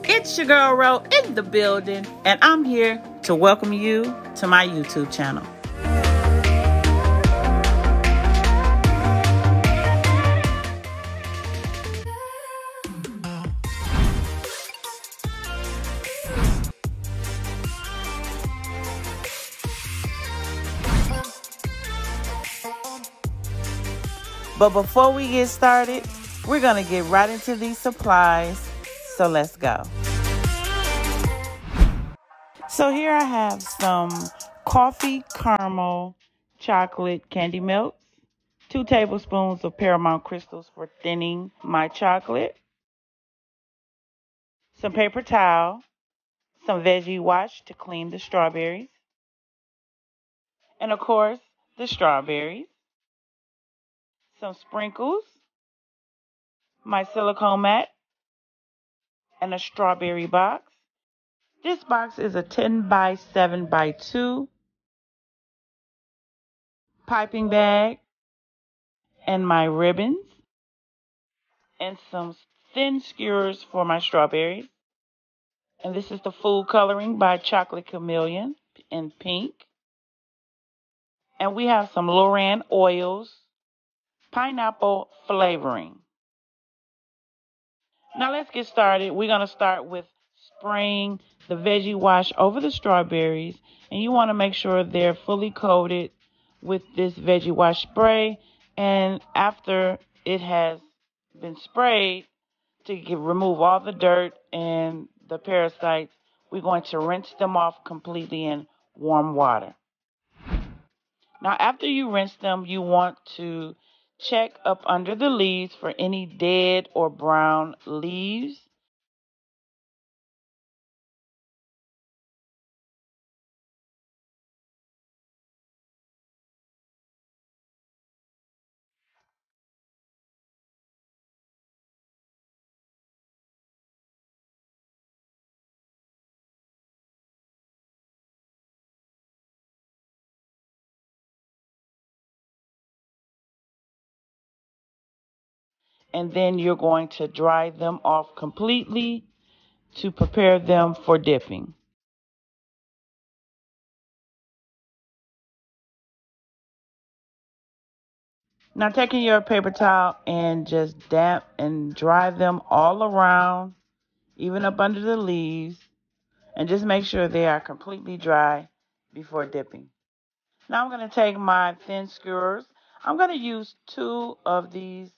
It's your girl Ro in the building, and I'm here to welcome you to my YouTube channel. But before we get started, we're going to get right into these supplies. So let's go. So here I have some coffee caramel chocolate candy melts, 2 tablespoons of Paramount crystals for thinning my chocolate, some paper towel, some veggie wash to clean the strawberries, and of course the strawberries, some sprinkles, my silicone mat, and a strawberry box. This box is a 10 by 7 by 2 piping bag, and my ribbons, and some thin skewers for my strawberries. And this is the food coloring by Chocolate Chameleon in pink. And we have some Loran oils, pineapple flavoring. Now let's get started. We're going to start with spraying the veggie wash over the strawberries. And you want to make sure they're fully coated with this veggie wash spray. And after it has been sprayed to remove all the dirt and the parasites, we're going to rinse them off completely in warm water. Now, after you rinse them, you want to check up under the leaves for any dead or brown leaves. And then you're going to dry them off completely to prepare them for dipping. Now taking your paper towel and just damp and dry them all around, even up under the leaves, and just make sure they are completely dry before dipping. Now I'm going to take my thin skewers. I'm going to use 2 of these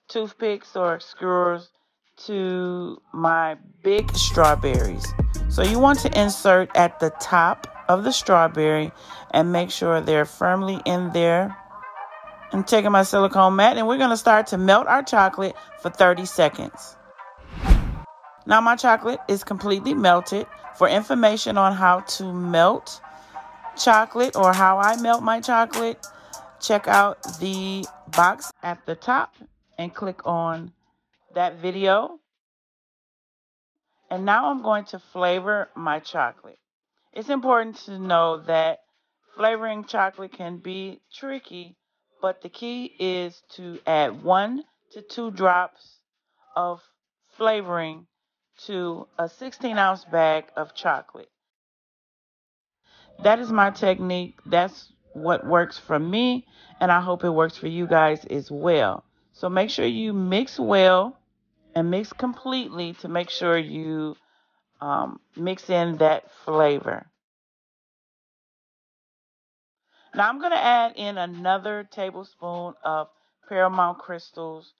toothpicks or skewers to my big strawberries. So you want to insert at the top of the strawberry and make sure they're firmly in there. I'm taking my silicone mat and we're going to start to melt our chocolate for 30 seconds. Now my chocolate is completely melted. For information on how to melt chocolate or how I melt my chocolate, check out the box at the top and click on that video. And now I'm going to flavor my chocolate. It's important to know that flavoring chocolate can be tricky, but the key is to add 1 to 2 drops of flavoring to a 16-ounce bag of chocolate. That is my technique. That's what works for me, and I hope it works for you guys as well. So make sure you mix well and mix completely to make sure you mix in that flavor. Now I'm going to add in another tablespoon of Paramount crystals.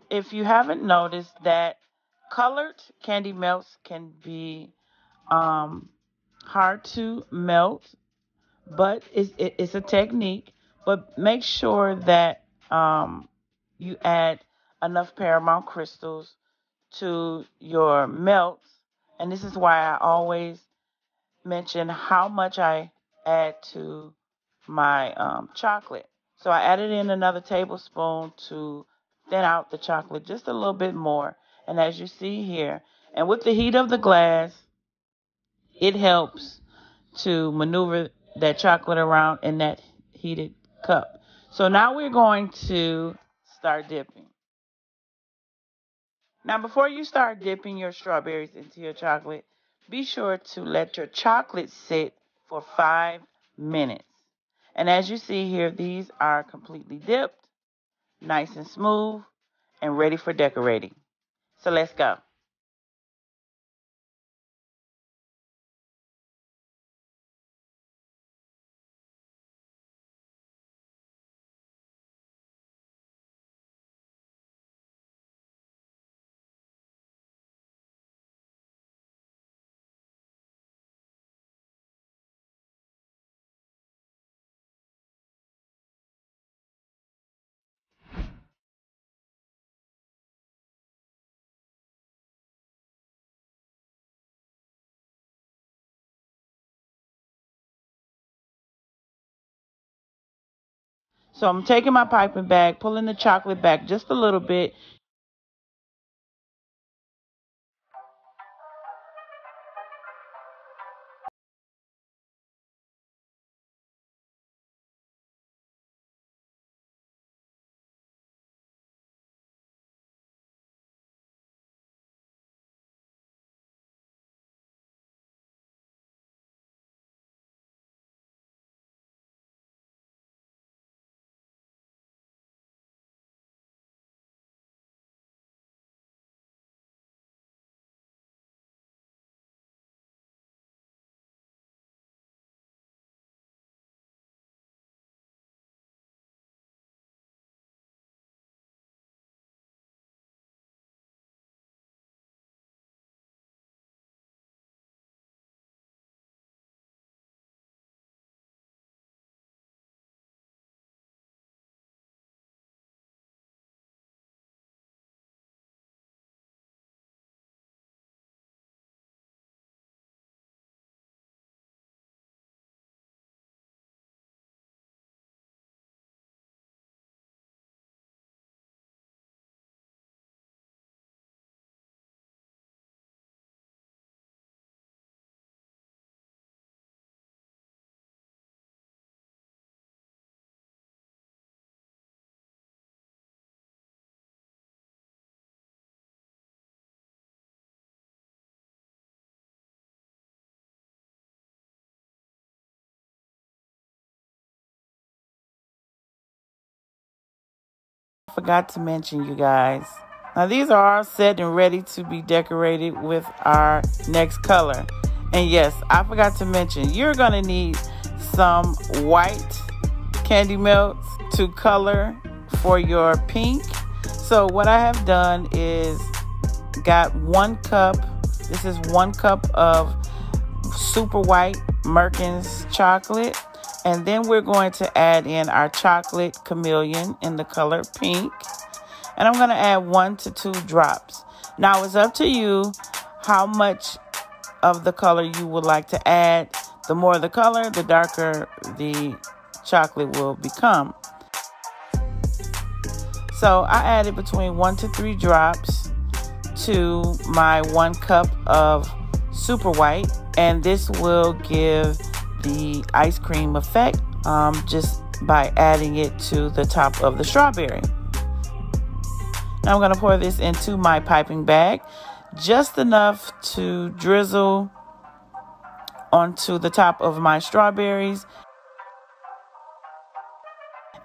If you haven't noticed that colored candy melts can be hard to melt, but it's a technique. But make sure that you add enough Paramount crystals to your melts. And this is why I always mention how much I add to my chocolate. So I added in another tablespoon to thin out the chocolate just a little bit more. And as you see here, and with the heat of the glass, it helps to maneuver that chocolate around in that heated cup. So now we're going to start dipping. Now, before you start dipping your strawberries into your chocolate, be sure to let your chocolate sit for 5 minutes. And as you see here, these are completely dipped, nice and smooth, and ready for decorating. So let's go. So I'm taking my piping bag, pulling the chocolate back just a little bit. Forgot to mention, you guys. Now these are all set and ready to be decorated with our next color. And yes, I forgot to mention, you're gonna need some white candy melts to color for your pink. So what I have done is got 1 cup. This is 1 cup of super white Merkins chocolate. And then we're going to add in our chocolate chameleon in the color pink. And I'm going to add 1 to 2 drops. Now it's up to you how much of the color you would like to add. The more the color, the darker the chocolate will become. So I added between 1 to 3 drops to my 1 cup of super white. And this will give the ice cream effect just by adding it to the top of the strawberry. Now I'm going to pour this into my piping bag, just enough to drizzle onto the top of my strawberries.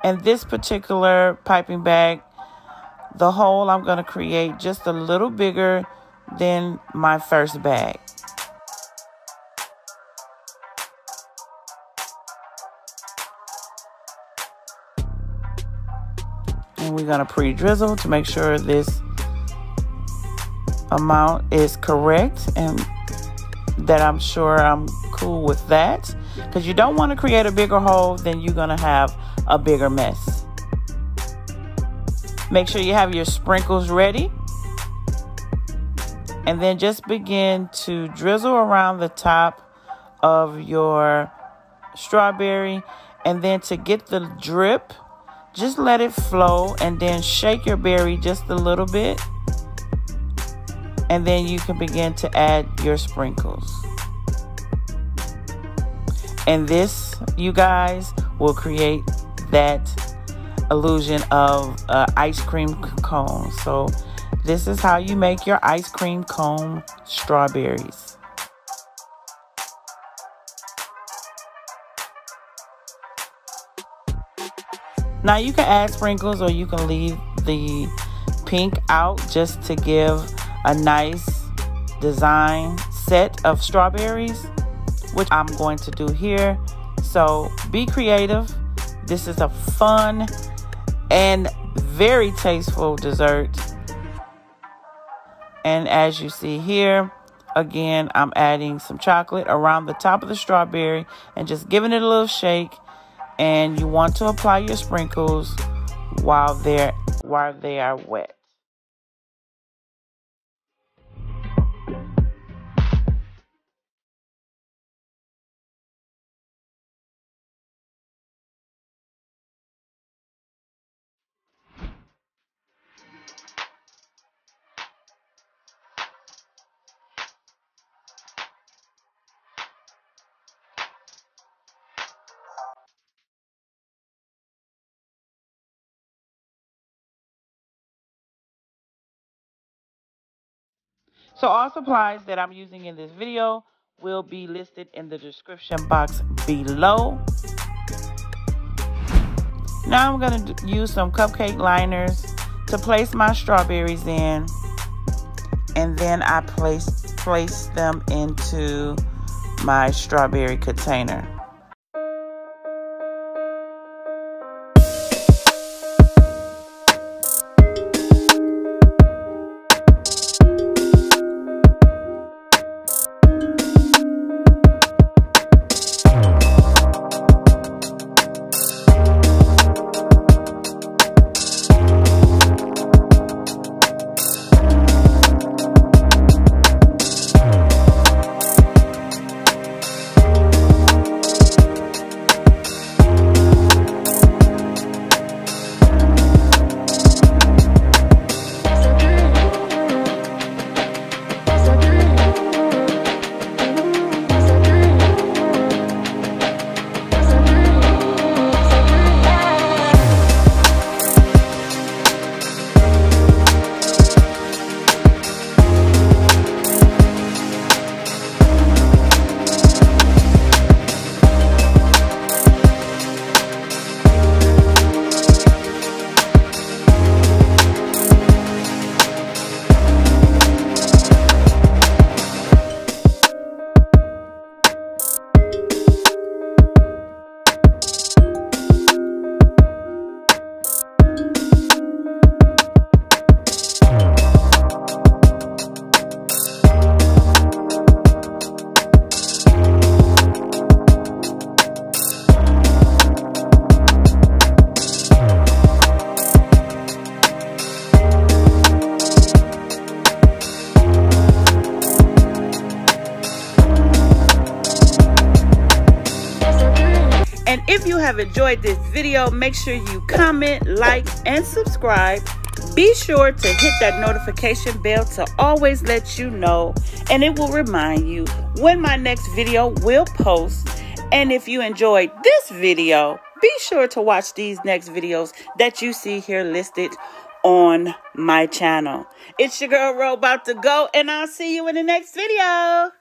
And this particular piping bag, the hole I'm going to create just a little bigger than my first bag. And we're going to pre-drizzle to make sure this amount is correct and that I'm sure I'm cool with that. Because you don't want to create a bigger hole, then you're going to have a bigger mess. Make sure you have your sprinkles ready. And then just begin to drizzle around the top of your strawberry. And then to get the drip, just let it flow and then shake your berry just a little bit. And then you can begin to add your sprinkles. And this, you guys, will create that illusion of ice cream cone. So this is how you make your ice cream cone strawberries. Now you can add sprinkles, or you can leave the pink out just to give a nice design set of strawberries, which I'm going to do here. So be creative. This is a fun and very tasteful dessert. And as you see here, again, I'm adding some chocolate around the top of the strawberry and just giving it a little shake. And you want to apply your sprinkles while they are wet. So all supplies that I'm using in this video will be listed in the description box below. Now I'm going to use some cupcake liners to place my strawberries in, and then I place them into my strawberry container. And if you have enjoyed this video, make sure you comment, like, and subscribe. Be sure to hit that notification bell to always let you know, and it will remind you when my next video will post. And if you enjoyed this video, be sure to watch these next videos that you see here listed on my channel. It's your girl Ro about to go, and I'll see you in the next video.